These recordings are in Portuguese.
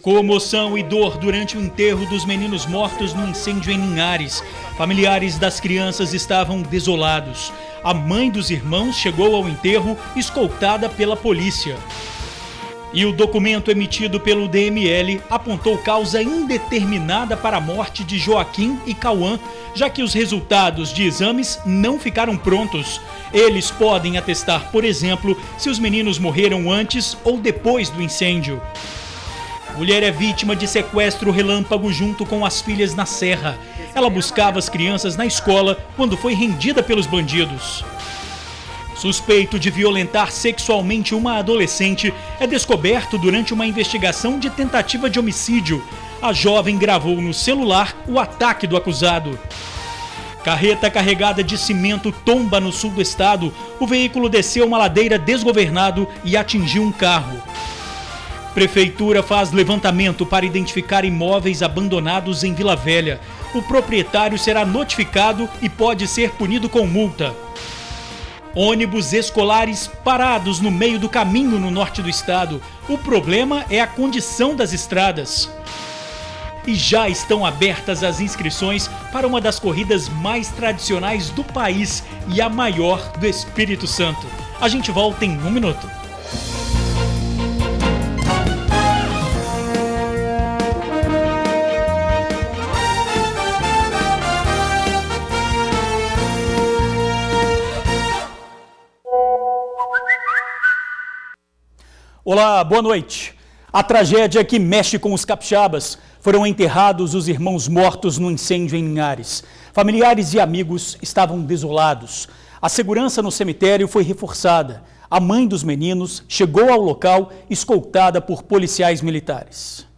Comoção e dor durante o enterro dos meninos mortos no incêndio em Linhares. Familiares das crianças estavam desolados. A mãe dos irmãos chegou ao enterro escoltada pela polícia. E o documento emitido pelo DML apontou causa indeterminada para a morte de Joaquim e Cauã, já que os resultados de exames não ficaram prontos. Eles podem atestar, por exemplo, se os meninos morreram antes ou depois do incêndio. Mulher é vítima de sequestro relâmpago junto com as filhas na Serra. Ela buscava as crianças na escola quando foi rendida pelos bandidos. Suspeito de violentar sexualmente uma adolescente é descoberto durante uma investigação de tentativa de homicídio. A jovem gravou no celular o ataque do acusado. Carreta carregada de cimento tomba no sul do estado. O veículo desceu uma ladeira desgovernado e atingiu um carro. Prefeitura faz levantamento para identificar imóveis abandonados em Vila Velha. O proprietário será notificado e pode ser punido com multa. Ônibus escolares parados no meio do caminho no norte do estado. O problema é a condição das estradas. E já estão abertas as inscrições para uma das corridas mais tradicionais do país e a maior do Espírito Santo. A gente volta em um minuto. Olá, boa noite. A tragédia que mexe com os capixabas. Foram enterrados os irmãos mortos no incêndio em Linhares. Familiares e amigos estavam desolados. A segurança no cemitério foi reforçada. A mãe dos meninos chegou ao local escoltada por policiais militares.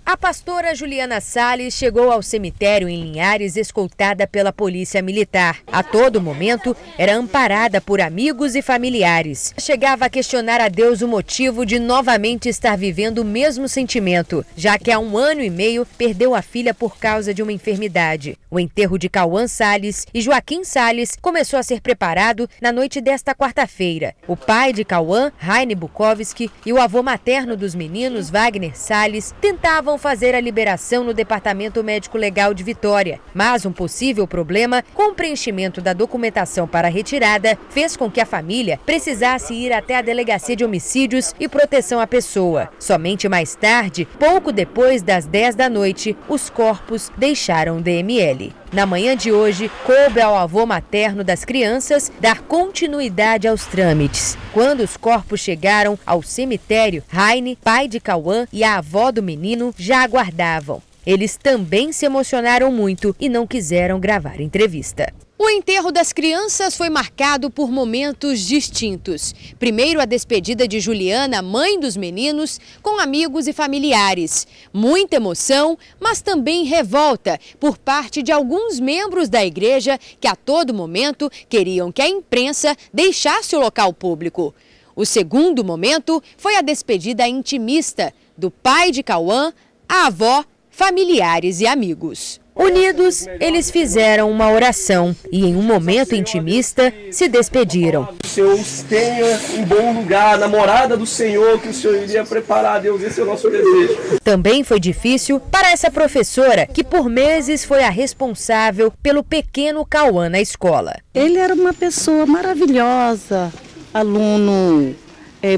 A pastora Juliana Salles chegou ao cemitério em Linhares escoltada pela polícia militar. A todo momento, era amparada por amigos e familiares. Chegava a questionar a Deus o motivo de novamente estar vivendo o mesmo sentimento, já que há 1 ano e meio perdeu a filha por causa de uma enfermidade. O enterro de Cauã Salles e Joaquim Salles começou a ser preparado na noite desta quarta-feira. O pai de Cauã, Raine Bukovski, e o avô materno dos meninos, Wagner Salles, tentavam fazer a liberação no Departamento Médico Legal de Vitória, mas um possível problema com o preenchimento da documentação para a retirada fez com que a família precisasse ir até a Delegacia de Homicídios e Proteção à Pessoa. Somente mais tarde, pouco depois das 10 da noite, os corpos deixaram o DML. Na manhã de hoje, coube ao avô materno das crianças dar continuidade aos trâmites. Quando os corpos chegaram ao cemitério, Raine, pai de Cauã, e a avó do menino já aguardavam. Eles também se emocionaram muito e não quiseram gravar entrevista. O enterro das crianças foi marcado por momentos distintos. Primeiro, a despedida de Juliana, mãe dos meninos, com amigos e familiares. Muita emoção, mas também revolta por parte de alguns membros da igreja que a todo momento queriam que a imprensa deixasse o local público. O segundo momento foi a despedida intimista do pai de Cauã, a avó, familiares e amigos. Unidos, eles fizeram uma oração e, em um momento intimista, se despediram. Que o Senhor os tenha em bom lugar, a namorada do Senhor que o Senhor iria preparar, Deus, esse é o nosso desejo. Também foi difícil para essa professora, que por meses foi a responsável pelo pequeno Cauã na escola. Ele era uma pessoa maravilhosa, aluno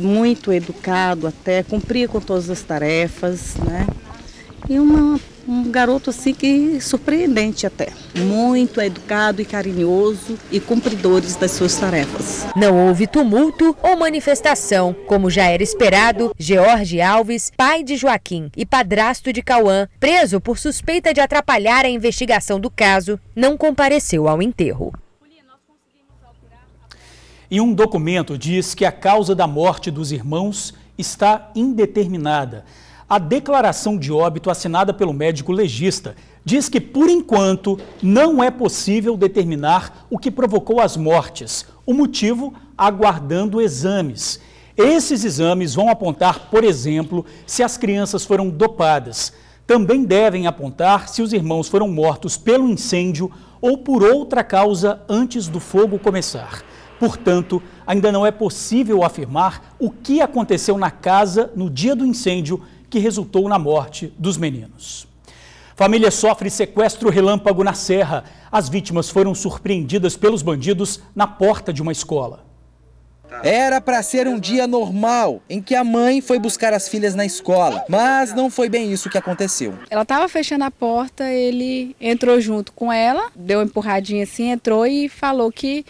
muito educado até, cumpria com todas as tarefas, né? E um garoto assim que surpreendente até. Muito educado e carinhoso e cumpridores das suas tarefas. Não houve tumulto ou manifestação. Como já era esperado, George Alves, pai de Joaquim e padrasto de Cauã, preso por suspeita de atrapalhar a investigação do caso, não compareceu ao enterro. E um documento diz que a causa da morte dos irmãos está indeterminada. A declaração de óbito assinada pelo médico legista diz que, por enquanto, não é possível determinar o que provocou as mortes. O motivo, aguardando exames. Esses exames vão apontar, por exemplo, se as crianças foram dopadas. Também devem apontar se os irmãos foram mortos pelo incêndio ou por outra causa antes do fogo começar. Portanto, ainda não é possível afirmar o que aconteceu na casa no dia do incêndio que resultou na morte dos meninos. Família sofre sequestro relâmpago na Serra. As vítimas foram surpreendidas pelos bandidos na porta de uma escola. Era para ser um dia normal, em que a mãe foi buscar as filhas na escola, mas não foi bem isso que aconteceu. Ela estava fechando a porta, ele entrou junto com ela, deu uma empurradinha assim, entrou e falou que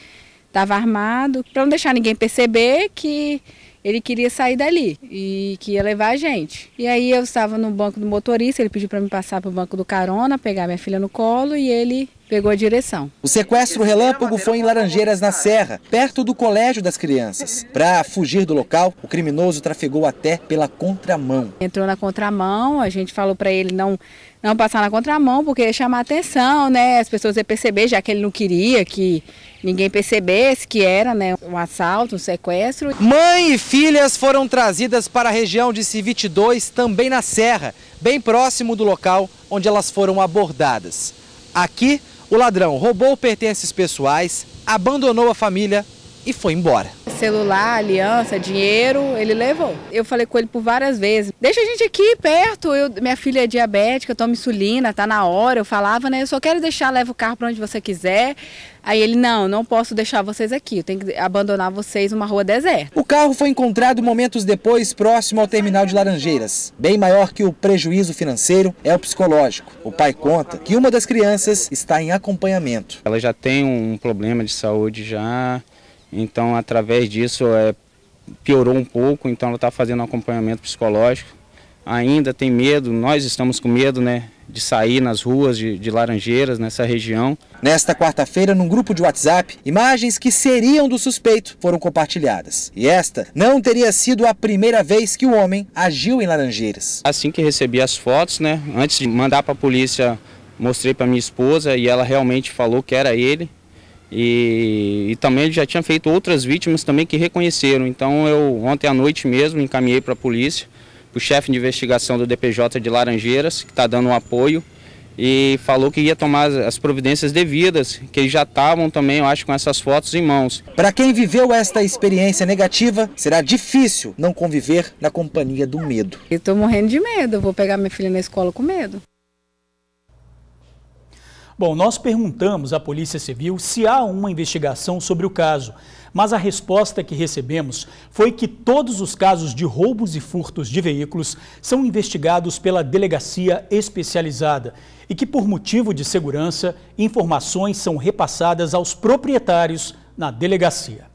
estava armado, para não deixar ninguém perceber que ele queria sair dali e que ia levar a gente. E aí eu estava no banco do motorista, ele pediu para me passar para o banco do carona, pegar minha filha no colo e ele pegou a direção. O sequestro relâmpago foi em Laranjeiras, na Serra, perto do colégio das crianças. Para fugir do local, o criminoso trafegou até pela contramão. Entrou na contramão, a gente falou para ele não passar na contramão, porque ia chamar atenção, né? As pessoas iam perceber, já que ele não queria que ninguém percebesse que era, né, um assalto, um sequestro. Mãe e filhas foram trazidas para a região de Civite 2, também na Serra, bem próximo do local onde elas foram abordadas. Aqui, o ladrão roubou pertences pessoais, abandonou a família e foi embora. Celular, aliança, dinheiro, ele levou. Eu falei com ele por várias vezes, deixa a gente aqui perto, minha filha é diabética, toma insulina, tá na hora. Eu falava, né, eu só quero deixar, leva o carro para onde você quiser. Aí ele, não posso deixar vocês aqui, eu tenho que abandonar vocês numa rua deserta. O carro foi encontrado momentos depois próximo ao terminal de Laranjeiras. Bem maior que o prejuízo financeiro é o psicológico. O pai conta que uma das crianças está em acompanhamento. Ela já tem um problema de saúde já, então através disso piorou um pouco, então ela está fazendo um acompanhamento psicológico. Ainda tem medo, nós estamos com medo, né, de sair nas ruas de Laranjeiras, nessa região. Nesta quarta-feira, num grupo de WhatsApp, imagens que seriam do suspeito foram compartilhadas. E esta não teria sido a primeira vez que o homem agiu em Laranjeiras. Assim que recebi as fotos, né, antes de mandar para a polícia, mostrei para minha esposa e ela realmente falou que era ele. E também ele já tinha feito outras vítimas também que reconheceram. Então eu ontem à noite mesmo encaminhei para a polícia, o chefe de investigação do DPJ de Laranjeiras, que está dando um apoio, e falou que ia tomar as providências devidas, que eles já estavam também, eu acho, com essas fotos em mãos. Para quem viveu esta experiência negativa, será difícil não conviver na companhia do medo. Eu estou morrendo de medo, eu vou pegar minha filha na escola com medo. Bom, nós perguntamos à Polícia Civil se há uma investigação sobre o caso, mas a resposta que recebemos foi que todos os casos de roubos e furtos de veículos são investigados pela delegacia especializada e que, por motivo de segurança, informações são repassadas aos proprietários na delegacia.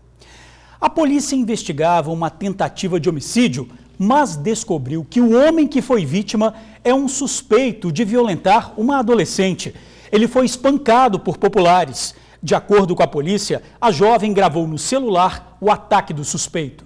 A polícia investigava uma tentativa de homicídio, mas descobriu que o homem que foi vítima é um suspeito de violentar uma adolescente. Ele foi espancado por populares. De acordo com a polícia, a jovem gravou no celular o ataque do suspeito.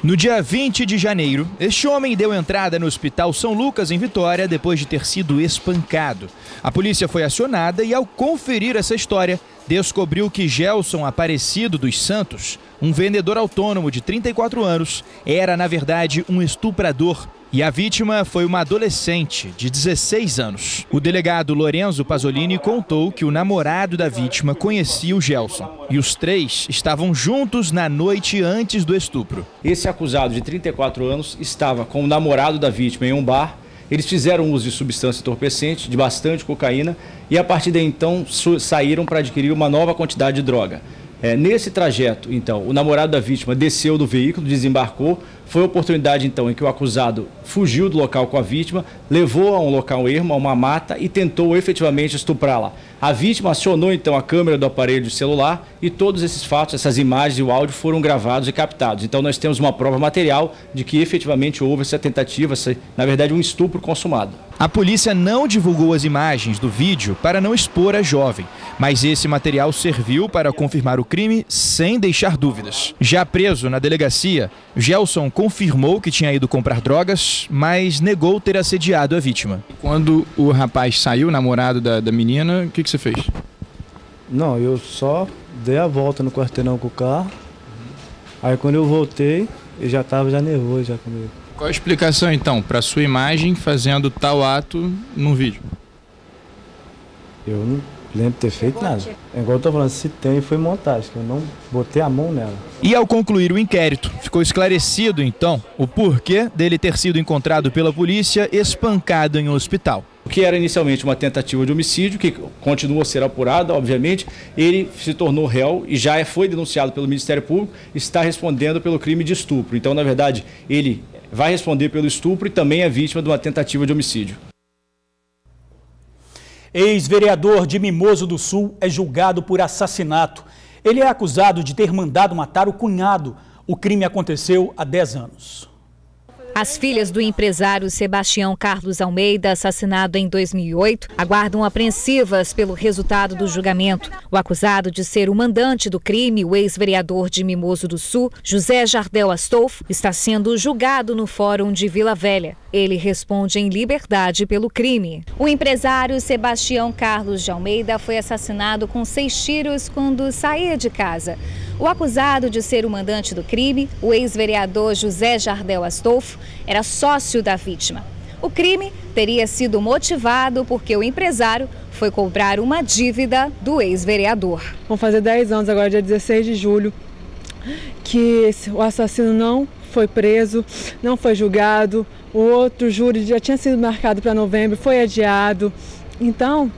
No dia 20 de janeiro, este homem deu entrada no Hospital São Lucas, em Vitória, depois de ter sido espancado. A polícia foi acionada e, ao conferir essa história, descobriu que Gelson Aparecido dos Santos, um vendedor autônomo de 34 anos, era, na verdade, um estuprador. E a vítima foi uma adolescente de 16 anos. O delegado Lorenzo Pasolini contou que o namorado da vítima conhecia o Gelson. E os três estavam juntos na noite antes do estupro. Esse acusado de 34 anos estava com o namorado da vítima em um bar. Eles fizeram uso de substância entorpecente, de bastante cocaína, e a partir daí então saíram para adquirir uma nova quantidade de droga. Nesse trajeto, então, o namorado da vítima desceu do veículo, desembarcou. Foi a oportunidade, então, em que o acusado fugiu do local com a vítima, levou a um local ermo, a uma mata, e tentou efetivamente estuprá-la. A vítima acionou, então, a câmera do aparelho de celular e todos esses fatos, essas imagens e o áudio foram gravados e captados. Então, nós temos uma prova material de que efetivamente houve essa tentativa, na verdade, um estupro consumado. A polícia não divulgou as imagens do vídeo para não expor a jovem, mas esse material serviu para confirmar o crime sem deixar dúvidas. Já preso na delegacia, Gelson confirmou que tinha ido comprar drogas, mas negou ter assediado a vítima. Quando o rapaz saiu, o namorado da menina, o que você fez? Não, eu só dei a volta no quarteirão com o carro. Aí quando eu voltei, ele já estava nervoso já comigo. Qual a explicação então para sua imagem fazendo tal ato no vídeo? Eu lembro de ter feito nada. É igual eu tô falando, se tem, foi montagem, que eu não botei a mão nela. E ao concluir o inquérito, ficou esclarecido, então, o porquê dele ter sido encontrado pela polícia espancado em um hospital. O que era inicialmente uma tentativa de homicídio, que continua a ser apurada, obviamente, ele se tornou réu e já foi denunciado pelo Ministério Público, está respondendo pelo crime de estupro. Então, na verdade, ele vai responder pelo estupro e também é vítima de uma tentativa de homicídio. Ex-vereador de Mimoso do Sul é julgado por assassinato. Ele é acusado de ter mandado matar o cunhado. O crime aconteceu há 10 anos. As filhas do empresário Sebastião Carlos Almeida, assassinado em 2008, aguardam apreensivas pelo resultado do julgamento. O acusado de ser o mandante do crime, o ex-vereador de Mimoso do Sul, José Jardel Astolfo, está sendo julgado no Fórum de Vila Velha. Ele responde em liberdade pelo crime. O empresário Sebastião Carlos de Almeida foi assassinado com 6 tiros quando saía de casa. O acusado de ser o mandante do crime, o ex-vereador José Jardel Astolfo, era sócio da vítima. O crime teria sido motivado porque o empresário foi cobrar uma dívida do ex-vereador. Vão fazer 10 anos agora, dia 16 de julho, que o assassino não foi preso, não foi julgado. O outro júri já tinha sido marcado para novembro, foi adiado. Então,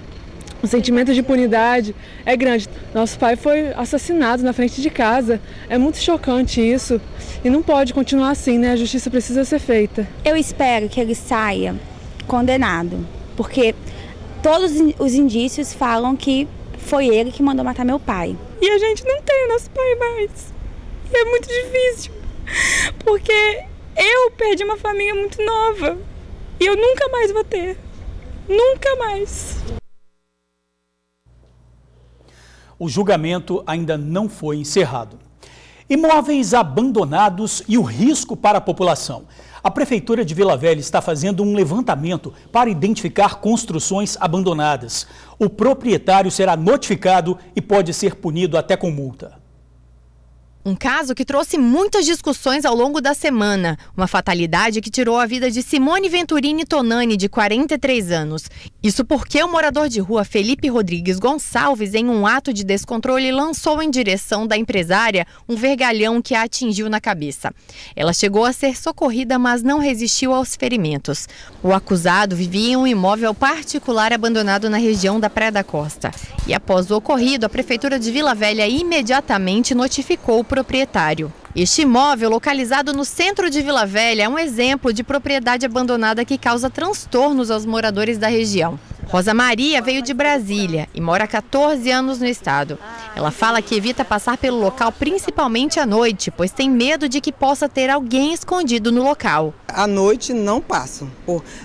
o sentimento de impunidade é grande. Nosso pai foi assassinado na frente de casa. É muito chocante isso. E não pode continuar assim, né? A justiça precisa ser feita. Eu espero que ele saia condenado, porque todos os indícios falam que foi ele que mandou matar meu pai. E a gente não tem o nosso pai mais. E é muito difícil, porque eu perdi uma família muito nova. E eu nunca mais vou ter. Nunca mais. O julgamento ainda não foi encerrado. Imóveis abandonados e o risco para a população. A Prefeitura de Vila Velha está fazendo um levantamento para identificar construções abandonadas. O proprietário será notificado e pode ser punido até com multa. Um caso que trouxe muitas discussões ao longo da semana. Uma fatalidade que tirou a vida de Simone Venturini Tonani, de 43 anos. Isso porque o morador de rua Felipe Rodrigues Gonçalves, em um ato de descontrole, lançou em direção da empresária um vergalhão que a atingiu na cabeça. Ela chegou a ser socorrida, mas não resistiu aos ferimentos. O acusado vivia em um imóvel particular abandonado na região da Praia da Costa. E após o ocorrido, a Prefeitura de Vila Velha imediatamente notificou o proprietário. Este imóvel, localizado no centro de Vila Velha, é um exemplo de propriedade abandonada que causa transtornos aos moradores da região. Rosa Maria veio de Brasília e mora há 14 anos no estado. Ela fala que evita passar pelo local principalmente à noite, pois tem medo de que possa ter alguém escondido no local. À noite não passo.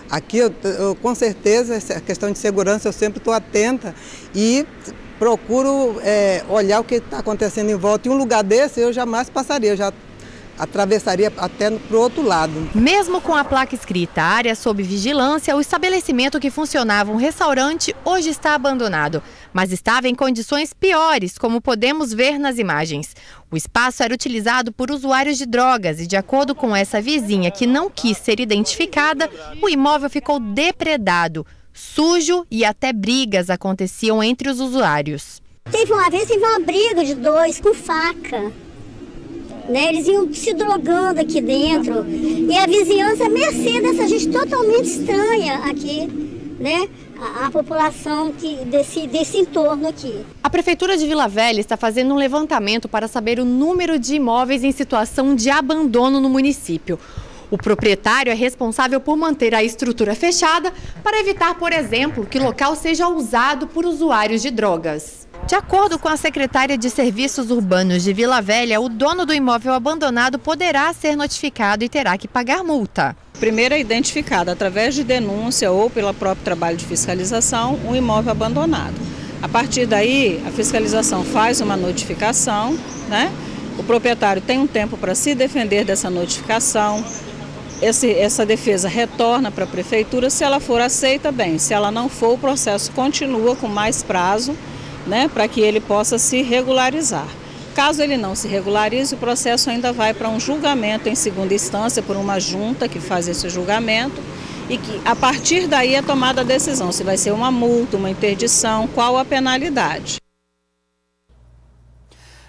Aqui, eu com certeza, essa questão de segurança, eu sempre estou atenta e procuro olhar o que está acontecendo em volta. Em um lugar desse eu jamais passaria, eu já atravessaria até para o outro lado. Mesmo com a placa escrita área sob vigilância, o estabelecimento que funcionava um restaurante hoje está abandonado, mas estava em condições piores, como podemos ver nas imagens. O espaço era utilizado por usuários de drogas e, de acordo com essa vizinha que não quis ser identificada, o imóvel ficou depredado, sujo e até brigas aconteciam entre os usuários. Teve uma briga de 2 com faca. Eles iam se drogando aqui dentro. E a vizinhança, mercê dessa gente totalmente estranha aqui, né? A população desse entorno aqui. A Prefeitura de Vila Velha está fazendo um levantamento para saber o número de imóveis em situação de abandono no município. O proprietário é responsável por manter a estrutura fechada para evitar, por exemplo, que o local seja usado por usuários de drogas. De acordo com a secretária de Serviços Urbanos de Vila Velha, o dono do imóvel abandonado poderá ser notificado e terá que pagar multa. Primeiro é identificado através de denúncia ou pelo próprio trabalho de fiscalização um imóvel abandonado. A partir daí, a fiscalização faz uma notificação, né? O proprietário tem um tempo para se defender dessa notificação. Essa defesa retorna para a Prefeitura, se ela for aceita, bem. Se ela não for, o processo continua com mais prazo, né, para que ele possa se regularizar. Caso ele não se regularize, o processo ainda vai para um julgamento em segunda instância por uma junta que faz esse julgamento e que a partir daí é tomada a decisão se vai ser uma multa, uma interdição, qual a penalidade.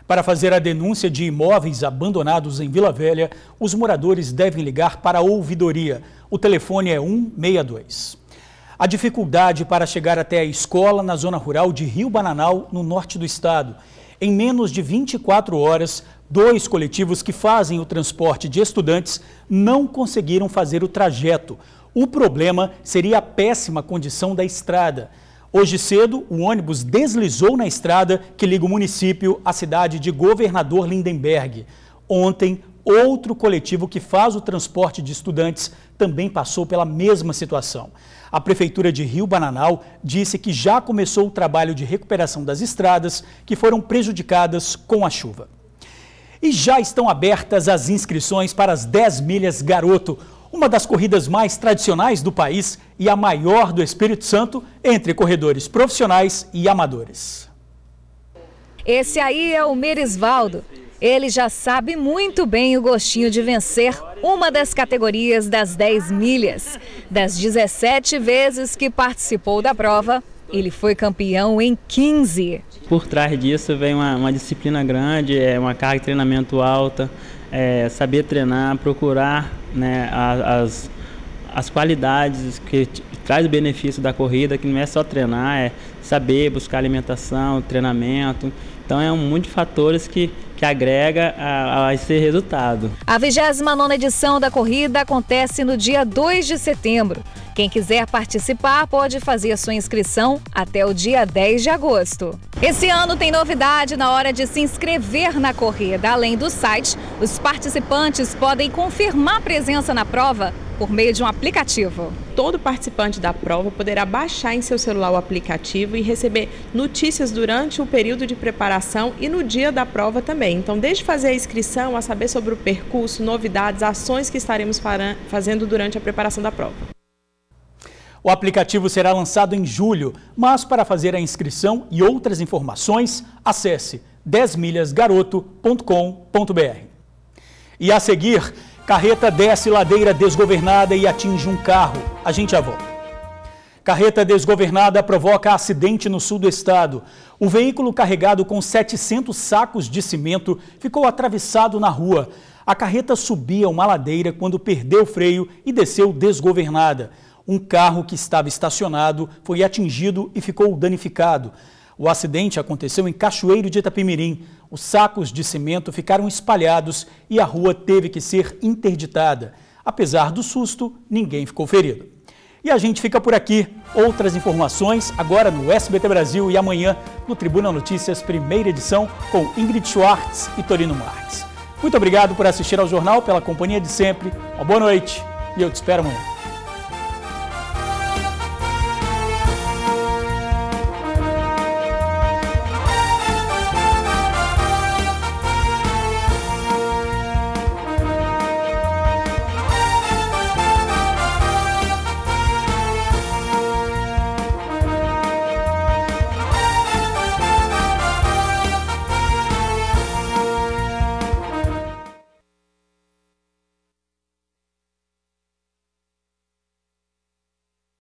Para fazer a denúncia de imóveis abandonados em Vila Velha, os moradores devem ligar para a ouvidoria. O telefone é 162. A dificuldade para chegar até a escola na zona rural de Rio Bananal, no norte do estado. Em menos de 24 horas, 2 coletivos que fazem o transporte de estudantes não conseguiram fazer o trajeto. O problema seria a péssima condição da estrada. Hoje cedo, o ônibus deslizou na estrada que liga o município à cidade de Governador Lindenberg. Ontem, outro coletivo que faz o transporte de estudantes também passou pela mesma situação. A Prefeitura de Rio Bananal disse que já começou o trabalho de recuperação das estradas que foram prejudicadas com a chuva. E já estão abertas as inscrições para as 10 milhas Garoto, uma das corridas mais tradicionais do país e a maior do Espírito Santo entre corredores profissionais e amadores. Esse aí é o Merisvaldo. Ele já sabe muito bem o gostinho de vencer uma das categorias das 10 milhas. Das 17 vezes que participou da prova, ele foi campeão em 15. Por trás disso vem uma disciplina grande, uma carga de treinamento alta, saber treinar, procurar, né, as qualidades que traz o benefício da corrida, que não é só treinar, é saber buscar alimentação, treinamento. Então é um monte de fatores que agrega a esse resultado. A 29ª edição da corrida acontece no dia 2 de setembro. Quem quiser participar pode fazer a sua inscrição até o dia 10 de agosto. Esse ano tem novidade na hora de se inscrever na corrida. Além do site, os participantes podem confirmar presença na prova por meio de um aplicativo. Todo participante da prova poderá baixar em seu celular o aplicativo e receber notícias durante o período de preparação e no dia da prova também. Então, desde fazer a inscrição, a saber sobre o percurso, novidades, ações que estaremos fazendo durante a preparação da prova. O aplicativo será lançado em julho, mas para fazer a inscrição e outras informações, acesse 10milhasgaroto.com.br. E a seguir, carreta desce ladeira desgovernada e atinge um carro. A gente já volta. Carreta desgovernada provoca acidente no sul do estado. O veículo carregado com 700 sacos de cimento ficou atravessado na rua. A carreta subia uma ladeira quando perdeu o freio e desceu desgovernada. Um carro que estava estacionado foi atingido e ficou danificado. O acidente aconteceu em Cachoeiro de Itapemirim. Os sacos de cimento ficaram espalhados e a rua teve que ser interditada. Apesar do susto, ninguém ficou ferido. E a gente fica por aqui. Outras informações agora no SBT Brasil e amanhã no Tribuna Notícias, primeira edição, com Ingrid Schwartz e Torino Marques. Muito obrigado por assistir ao jornal, pela companhia de sempre. Uma boa noite e eu te espero amanhã.